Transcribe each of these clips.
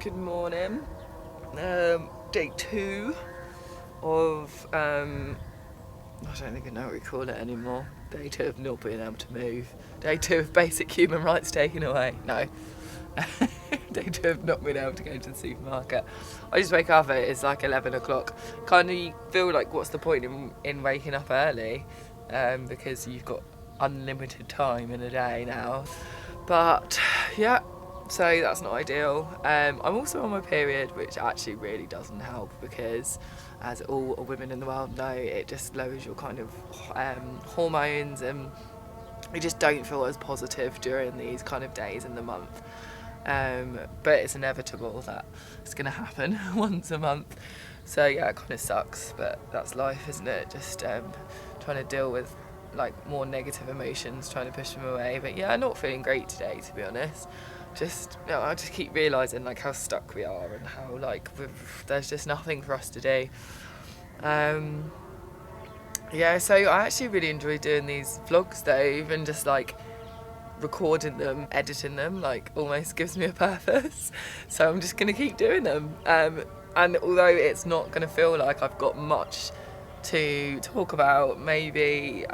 Good morning. Day 2 of I don't even know what we call it anymore. Day 2 of not being able to move. Day 2 of basic human rights taken away. No. Day 2 of not being able to go to the supermarket. I just wake up, it's like 11 o'clock. Kind of feel like what's the point in waking up early, because you've got unlimited time in a day now. But yeah, so that's not ideal. I'm also on my period, which actually really doesn't help because, as all women in the world know, it just lowers your kind of hormones, and you just don't feel as positive during these kind of days in the month. But it's inevitable that it's going to happen once a month. So yeah, it kind of sucks, but that's life, isn't it? Just trying to deal with like more negative emotions, trying to push them away. But yeah, I'm not feeling great today, to be honest. I just keep realising like how stuck we are and how like there's just nothing for us to do. Yeah, so I actually really enjoy doing these vlogs though, even just like recording them, editing them, like almost gives me a purpose. So I'm just gonna keep doing them. And although it's not gonna feel like I've got much to talk about, maybe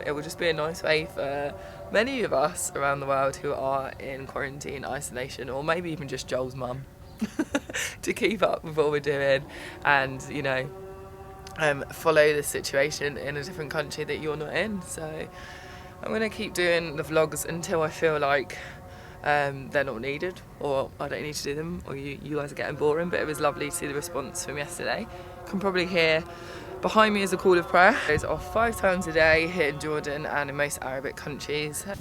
it will just be a nice way for many of us around the world who are in quarantine, isolation, or maybe even just Joel's mum to keep up with what we're doing and, you know, follow the situation in a different country that you're not in. So I'm going to keep doing the vlogs until I feel like they're not needed, or I don't need to do them, or you guys are getting boring. But it was lovely to see the response from yesterday. You can probably hear behind me is a call of prayer. It's off 5 times a day here in Jordan and in most Arabic countries. I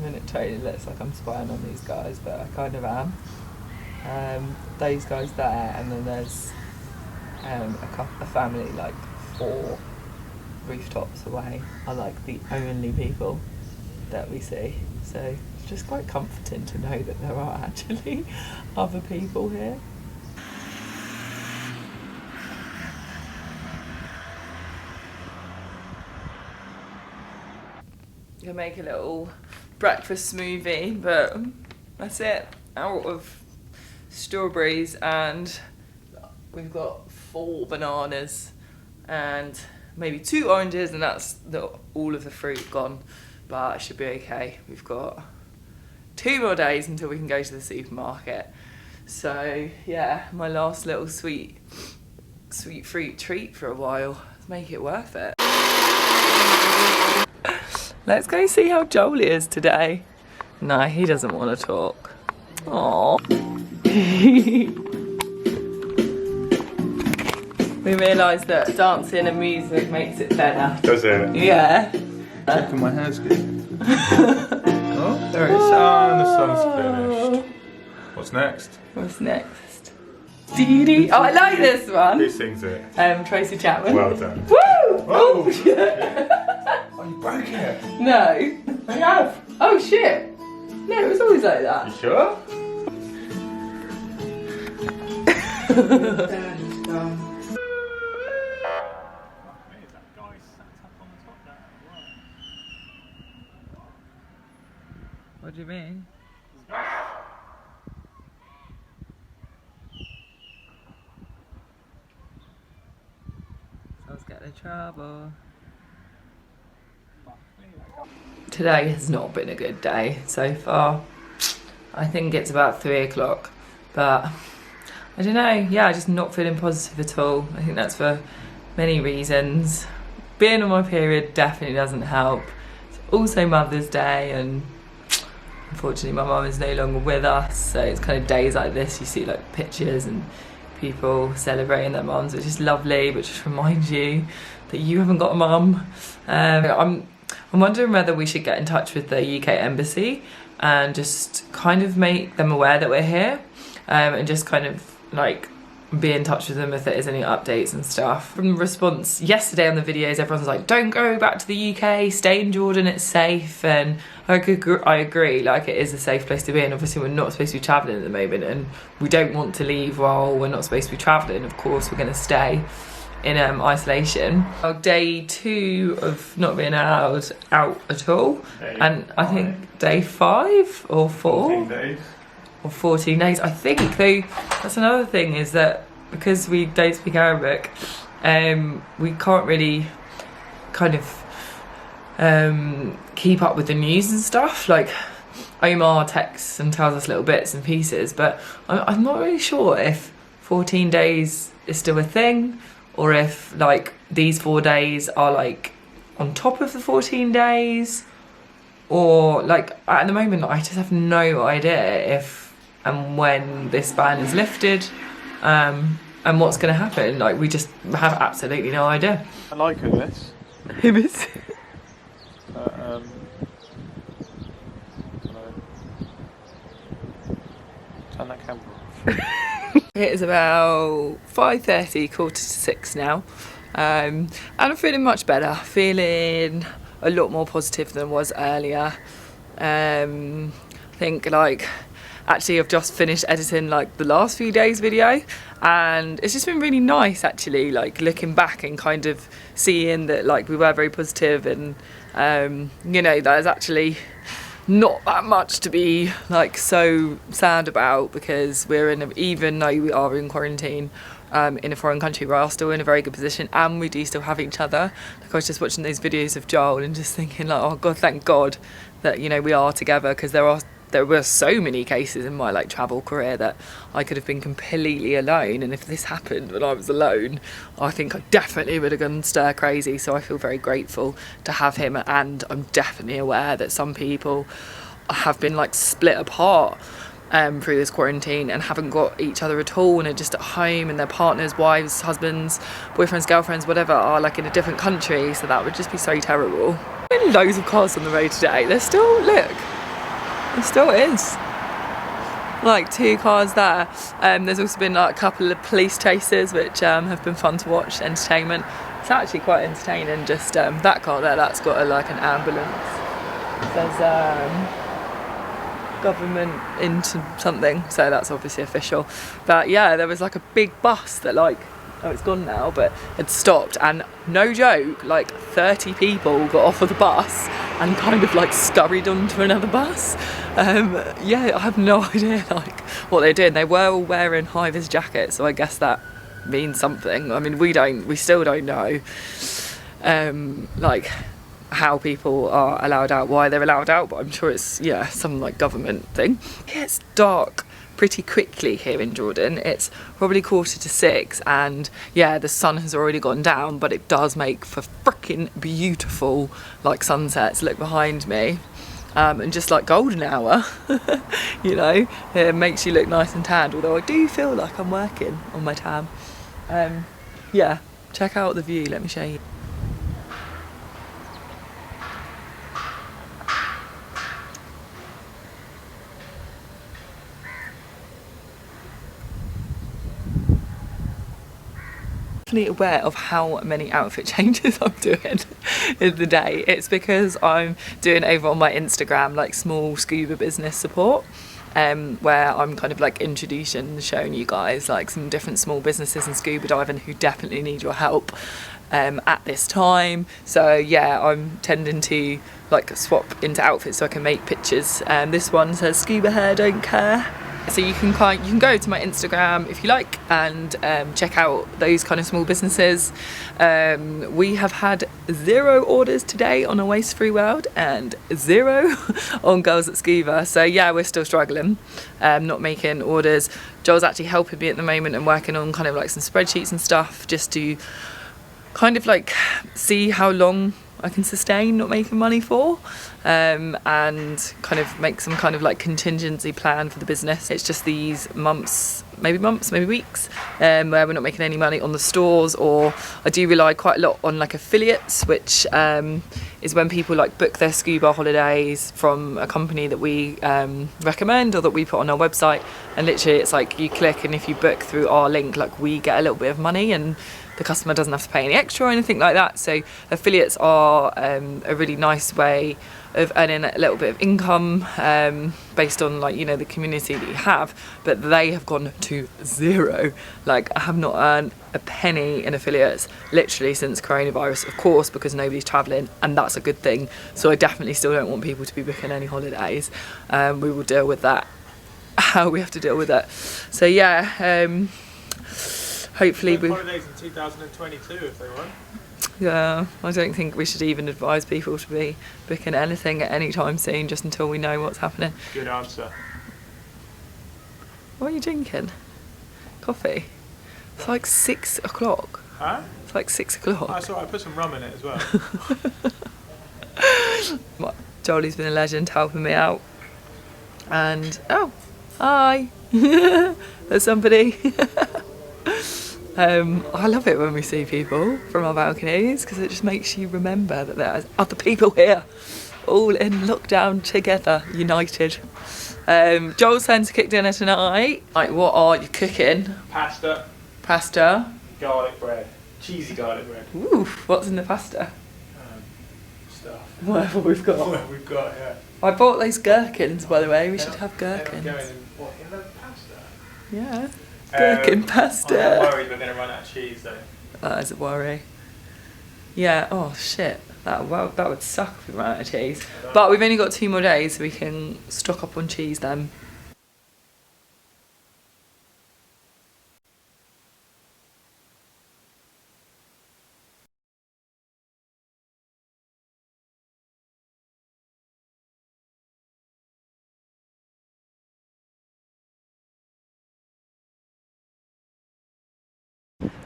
mean, it totally looks like I'm spying on these guys, but I kind of am. Those guys there, and then there's a family like 4 rooftops away are like the only people that we see. So it's just quite comforting to know that there are actually other people here. Gonna make a little breakfast smoothie, but that's it. Out of strawberries, and we've got 4 bananas and maybe 2 oranges, and that's all of the fruit gone, but it should be okay. We've got 2 more days until we can go to the supermarket. So yeah, my last little sweet fruit treat for a while. Let's make it worth it. Let's go see how Joel is today. No, he doesn't want to talk. Aww. We realised that dancing and music makes it better. Does it? Yeah. Checking my hair's good. Oh, there it is. Oh, and the sun's finished. What's next? What's next? Dee-dee. Oh, I like this one. Who sings it? Tracy Chapman. Well done. Woo! Oh, shit. Oh, you broke it. No. I have. Oh, shit. No, it was always like that. You sure? What do you mean? So I was getting in trouble. Today has not been a good day so far. I think it's about 3 o'clock, but I don't know, yeah, I'm just not feeling positive at all. I think that's for many reasons. Being on my period definitely doesn't help. It's also Mother's Day, and unfortunately my mum is no longer with us, so it's kind of days like this you see like pictures and people celebrating their mums, which is lovely, but just reminds you that you haven't got a mum. I'm wondering whether we should get in touch with the UK embassy and just kind of make them aware that we're here, and just kind of like be in touch with them if there is any updates and stuff. From the response yesterday on the videos, everyone's like, don't go back to the UK, stay in Jordan, it's safe. And I agree, like it is a safe place to be, and obviously we're not supposed to be travelling at the moment, and we don't want to leave while we're not supposed to be travelling. Of course we're going to stay in isolation. Day 2 of not being allowed out at all, and I think day 5 or 4. 14 days. or 14 days. I think though, that's another thing, is that because we don't speak Arabic, we can't really kind of keep up with the news and stuff. Like Omar texts and tells us little bits and pieces, but I'm not really sure if 14 days is still a thing, or if like these 4 days are like on top of the 14 days, or like at the moment I just have no idea if and when this ban is lifted, and what's going to happen. Like we just have absolutely no idea. I like this. Who is? Turn that camera off. It is about 5:30, 5:45 now, and I'm feeling much better, feeling a lot more positive than I was earlier. I think like actually I've just finished editing like the last few days video, and it's just been really nice actually, like looking back and kind of seeing that like we were very positive, and you know, there's actually not that much to be like so sad about, because we're in even though we are in quarantine in a foreign country, we are still in a very good position, and we do still have each other. Like I was just watching those videos of Joel and just thinking like, oh god, thank god that, you know, we are together, because there were so many cases in my like travel career that I could have been completely alone, and if this happened when I was alone, I think I definitely would have gone stir crazy. So I feel very grateful to have him, and I'm definitely aware that some people have been like split apart through this quarantine and haven't got each other at all, and are just at home, and their partners, wives, husbands, boyfriends, girlfriends, whatever, are like in a different country. So that would just be so terrible. There are loads of cars on the road today. There's still, look, there still is like 2 cars there. There's also been like a couple of police chases, which have been fun to watch, entertainment. It's actually quite entertaining. Just that car there, that's got like an ambulance. There's government into something, so that's obviously official. But yeah, there was like a big bus that like, oh it's gone now, but had stopped, and no joke, like 30 people got off of the bus and kind of like scurried onto another bus. Yeah, I have no idea like what they're doing. They were all wearing high-vis jackets, so I guess that means something. I mean, we still don't know like how people are allowed out, why they're allowed out, but I'm sure it's, yeah, some like government thing. It gets dark pretty quickly here in Jordan. It's probably 5:45, and yeah, the sun has already gone down, but it does make for freaking beautiful like sunsets. Look behind me, and just like golden hour. You know, it makes you look nice and tanned, although I do feel like I'm working on my tan. Yeah, check out the view, let me show you. Aware of how many outfit changes I'm doing in the day. It's because I'm doing over on my Instagram like small scuba business support, where I'm kind of like introducing and showing you guys like some different small businesses in scuba diving who definitely need your help at this time. So yeah, I'm tending to like swap into outfits so I can make pictures. This one says scuba hair don't care. So you can go to my Instagram if you like, and check out those kind of small businesses. We have had 0 orders today on A Waste Free World and 0 on Girls at Scuba. So yeah, we're still struggling, not making orders. Joel's actually helping me at the moment and working on kind of like some spreadsheets and stuff, just to kind of like see how long I can sustain not making money for, and kind of make some kind of like contingency plan for the business. It's just these months, maybe weeks, where we're not making any money on the stores, or I do rely quite a lot on like affiliates, which is when people like book their scuba holidays from a company that we recommend or that we put on our website, and literally it's like you click, and if you book through our link, like we get a little bit of money, and the customer doesn't have to pay any extra or anything like that. So affiliates are a really nice way of earning a little bit of income based on like, you know, the community that you have, but they have gone to 0. Like I have not earned a penny in affiliates literally since coronavirus, of course, because nobody's traveling, and that's a good thing. So I definitely still don't want people to be booking any holidays. We will deal with that how we have to deal with it. So yeah, hopefully we. Holidays in 2022 if they want. Yeah, I don't think we should even advise people to be booking anything at any time soon, just until we know what's happening. Good answer. What are you drinking? Coffee? It's like 6 o'clock. Huh? It's like 6 o'clock. I saw I put some rum in it as well. Jolie's been a legend helping me out. And, oh, hi. There's somebody. I love it when we see people from our balconies because it just makes you remember that there's other people here, all in lockdown together, united. Joel's saying to cook dinner tonight. Like, what are you cooking? Pasta. Pasta. Garlic bread. Cheesy garlic bread. Ooh, what's in the pasta? Stuff. Whatever we've got. Whatever we've got, yeah. I bought those gherkins, by the way. We should have gherkins. Going in, what, in the pasta? Yeah. Gherkin pasta. I'm worried we're going to run out of cheese though. That is a worry. Yeah, oh shit. That would suck if we ran out of cheese. But we've only got 2 more days, so we can stock up on cheese then.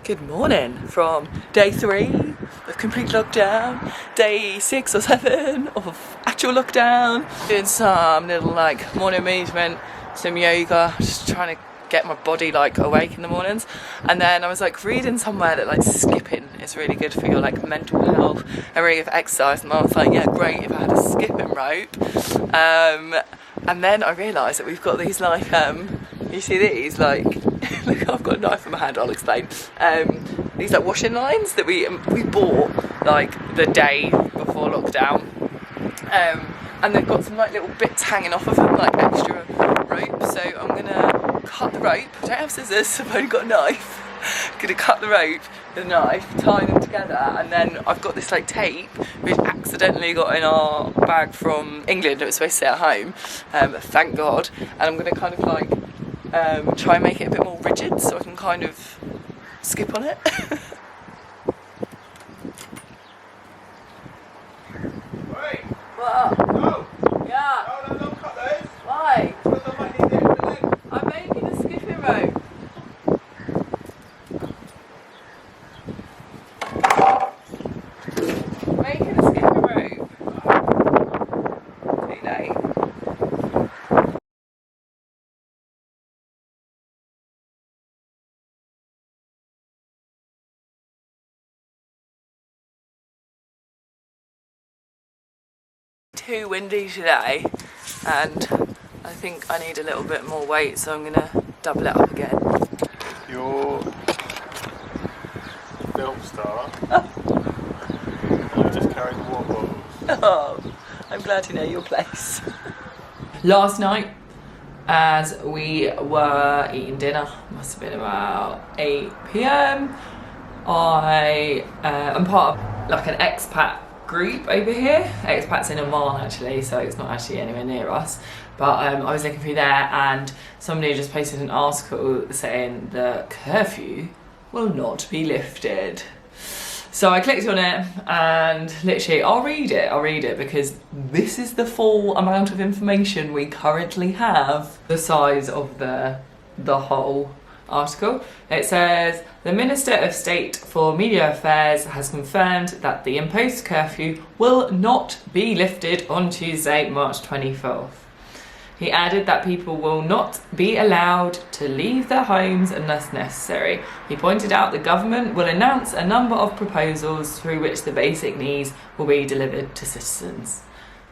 Good morning from day 3 of complete lockdown, day 6 or 7 of actual lockdown. Doing some little like morning movement, some yoga, just trying to get my body like awake in the mornings. And then I was like reading somewhere that like skipping is really good for your like mental health and really good for exercise. And I was like, yeah, great if I had a skipping rope. And then I realised that we've got these like, you see these like, look, I've got a knife in my hand, I'll explain. These like washing lines that we bought like the day before lockdown. And they've got some like little bits hanging off of them, like extra rope. So I'm gonna cut the rope. I don't have scissors, I've only got a knife. I'm gonna cut the rope with a knife, tie them together, and then I've got this like tape which accidentally got in our bag from England. It was supposed to stay at home, thank God. And I'm gonna kind of like try and make it a bit more rigid so I can kind of skip on it. Wait! What? No! Yeah. No, don't cut those! Why? Because I might need it for the I'm making a skipping rope. Making a skipping rope. Too late. Too windy today, and I think I need a little bit more weight, so I'm gonna double it up again. Your film star. You just carried the water bottles. Oh, I'm glad you know your place. Last night, as we were eating dinner, must have been about 8 p.m. I am part of like an expat group over here. Expats in Oman actually, so it's not actually anywhere near us. But I was looking through there and somebody just posted an article saying the curfew will not be lifted. So I clicked on it and literally, I'll read it because this is the full amount of information we currently have, the size of the whole article. It says, the Minister of State for Media Affairs has confirmed that the imposed curfew will not be lifted on Tuesday, March 24th. He added that people will not be allowed to leave their homes unless necessary. He pointed out the government will announce a number of proposals through which the basic needs will be delivered to citizens.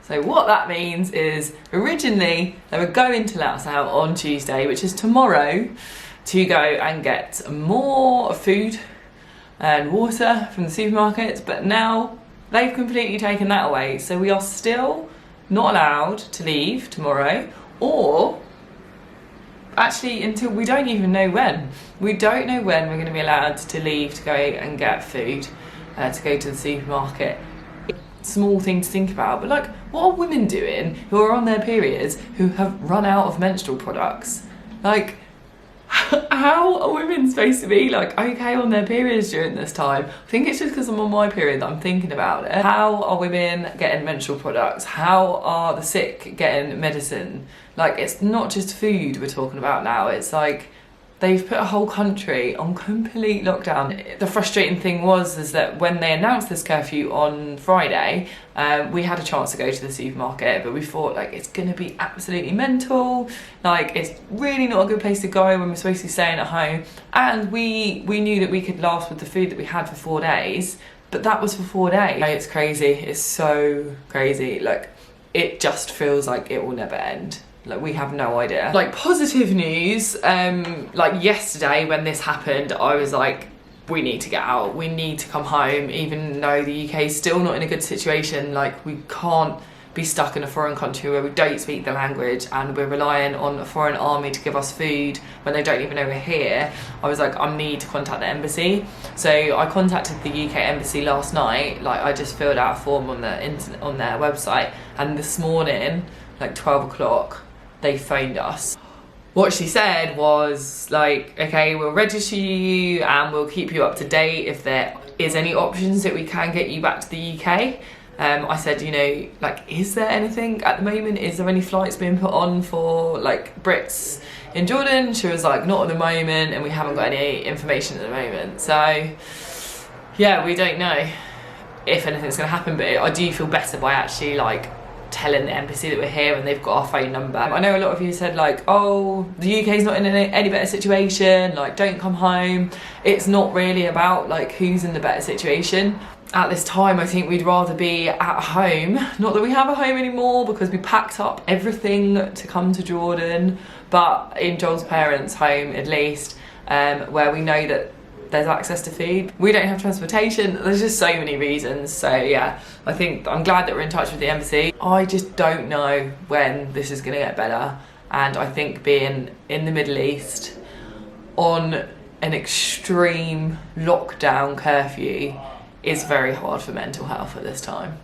So what that means is, originally they were going to let us out on Tuesday, which is tomorrow, to go and get more food and water from the supermarkets, but now they've completely taken that away. So we are still not allowed to leave tomorrow, or actually until we don't even know when. We don't know when we're going to be allowed to leave to go and get food, to go to the supermarket. small thing to think about, but like, what are women doing who are on their periods who have run out of menstrual products? Like, how are women supposed to be like okay on their periods during this time? I think it's just because I'm on my period that I'm thinking about it. How are women getting menstrual products? How are the sick getting medicine? Like, it's not just food we're talking about now, it's like they've put a whole country on complete lockdown. The frustrating thing is that when they announced this curfew on Friday, we had a chance to go to the supermarket, but we thought like it's gonna be absolutely mental. Like, it's really not a good place to go when we're supposed to be staying at home. And we knew that we could last with the food that we had for 4 days, but that was for 4 days. It's crazy, it's so crazy. Like, it just feels like it will never end. Like, we have no idea. Like, positive news, like yesterday when this happened, I was like, we need to get out, we need to come home, even though the UK is still not in a good situation. Like, we can't be stuck in a foreign country where we don't speak the language and we're relying on a foreign army to give us food when they don't even know we're here. I was like, I need to contact the embassy. So I contacted the UK embassy last night. Like, I just filled out a form on their website, and this morning, like 12 o'clock, they phoned us. What she said was like, okay, we'll register you and we'll keep you up to date if there is any options that we can get you back to the UK. I said, you know, like, is there anything at the moment? Is there any flights being put on for like Brits in Jordan? She was like, not at the moment, and we haven't got any information at the moment. So yeah, we don't know if anything's gonna happen, but I do feel better by actually like telling the embassy that we're here and they've got our phone number. I know a lot of you said like, oh, the UK's not in any better situation, like, don't come home. It's not really about like who's in the better situation. At this time, I think we'd rather be at home. Not that we have a home anymore, because we packed up everything to come to Jordan, but in Joel's parents' home at least, where we know that there's access to food. We don't have transportation. There's just so many reasons. So yeah, I think I'm glad that we're in touch with the embassy. I just don't know when this is gonna get better. And I think being in the Middle East on an extreme lockdown curfew is very hard for mental health at this time.